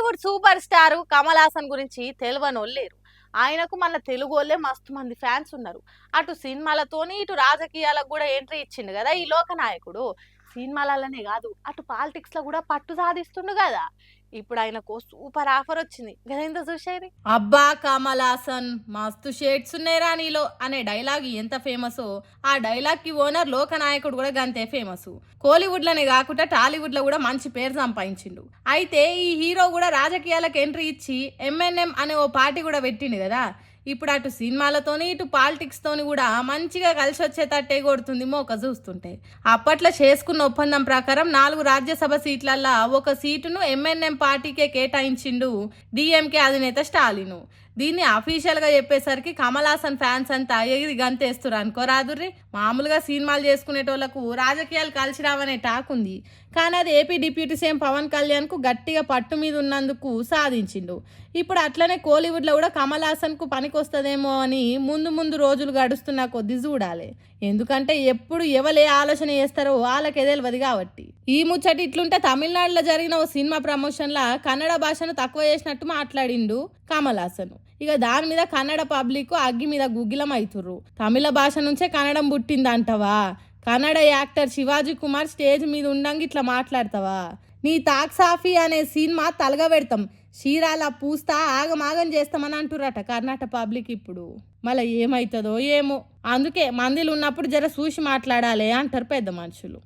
Bollywood super star Kamal Haasan గురించి తెలియనోళ్ళు లేరు. ఆయనకు మన తెలుగోళ్ళే మస్తు మంది ఫ్యాన్స్ ఉన్నారు. అటు సినిమాలతోని ఇటు రాజకీయాలకు కూడా ఎంట్రీ ఇచ్చిండు కదా ఈ లోకనాయకుడు. సినిమాలలోనే కాదు అటు పాలిటిక్స్ లో కూడా పట్టు సాధిస్తుండు కదా. ఇప్పుడు ఆయనకు సూపర్ ఆఫర్ వచ్చింది గదేందో చూసేది. అబ్బా కమల్ హాసన్ మస్తు షేడ్స్ ఉన్నాయిరా నీలో అనే డైలాగ్ ఎంత ఫేమసో ఆ డైలాగ్ కి ఓనర్ లోకనాయకుడు కూడా గంతే ఫేమస్. కోలీవుడ్ లోనే కాకుండా టాలీవుడ్ లో కూడా మంచి పేరు సంపాదించిండు. అయితే ఈ హీరో కూడా రాజకీయాలకు ఎంట్రీ ఇచ్చి ఎంఎన్ఎం అనే ఓ పార్టీ కూడా పెట్టిండు కదా. ఇప్పుడు అటు సినిమాలతోని ఇటు పాలిటిక్స్ తోని కూడా మంచిగా కలిసి వచ్చేటట్టే కొడుతుంది మోక చూస్తుంటే. అప్పట్లో చేసుకున్న ఒప్పందం ప్రకారం 4 రాజ్యసభ సీట్లల్లో ఒక సీటును ఎంఎన్ఎం పార్టీకే కేటాయించిండు డిఎంకే అధినేత స్టాలిన్. దీన్ని అఫీషియల్ గా చెప్పేసరికి కమల్ హాసన్ ఫ్యాన్స్ అంతా ఎగిరి గంతేస్తున్నారు అనుకోరాదుర్రి. మామూలుగా సినిమాలు చేసుకునేటోళ్లకు రాజకీయాలు కలిసి రావనే టాక్ ఉంది. కానీ అది AP deputy CM Pawan Kalyan కు గట్టిగా పట్టు మీద ఉన్నందుకు సాధించిండు. ఇప్పుడు అట్లనే కోలీవుడ్ లో కూడా కమల్ హాసన్ కు పనికొస్తుందేమో అని ముందు ముందు రోజులు గడుస్తున్న కొద్ది చూడాలి. ఎందుకంటే ఎప్పుడు ఎవరు ఏ ఆలోచన చేస్తారో వాళ్ళకి తెలియదు కాబట్టి. ఈ ముచ్చటి ఇట్లుంటే తమిళనాడులో జరిగిన ఓ సినిమా ప్రమోషన్ లా కన్నడ భాషను తక్కువ చేసినట్టు మాట్లాడిండు కమల్ హాసన్. ఇక దాని మీద కన్నడ పబ్లిక్ అగ్గి మీద గుగ్గిలం అవుతుర్రు. తమిళ భాష నుంచే కన్నడం పుట్టిందంటవా? కన్నడ యాక్టర్ శివాజీ కుమార్ స్టేజ్ మీద ఉండంగా ఇట్లా మాట్లాడతావా? నీ తాక్సాఫీ అనే సినిమా తలగబెడతాం, చీరాల పూస్తా ఆగమాగం చేస్తామని అంటుర్రట కర్ణాటక పబ్లిక్. ఇప్పుడు మళ్ళీ ఏమవుతుందో ఏమో. అందుకే మందిలు ఉన్నప్పుడు జర చూసి మాట్లాడాలి అంటారు పెద్ద మనుషులు.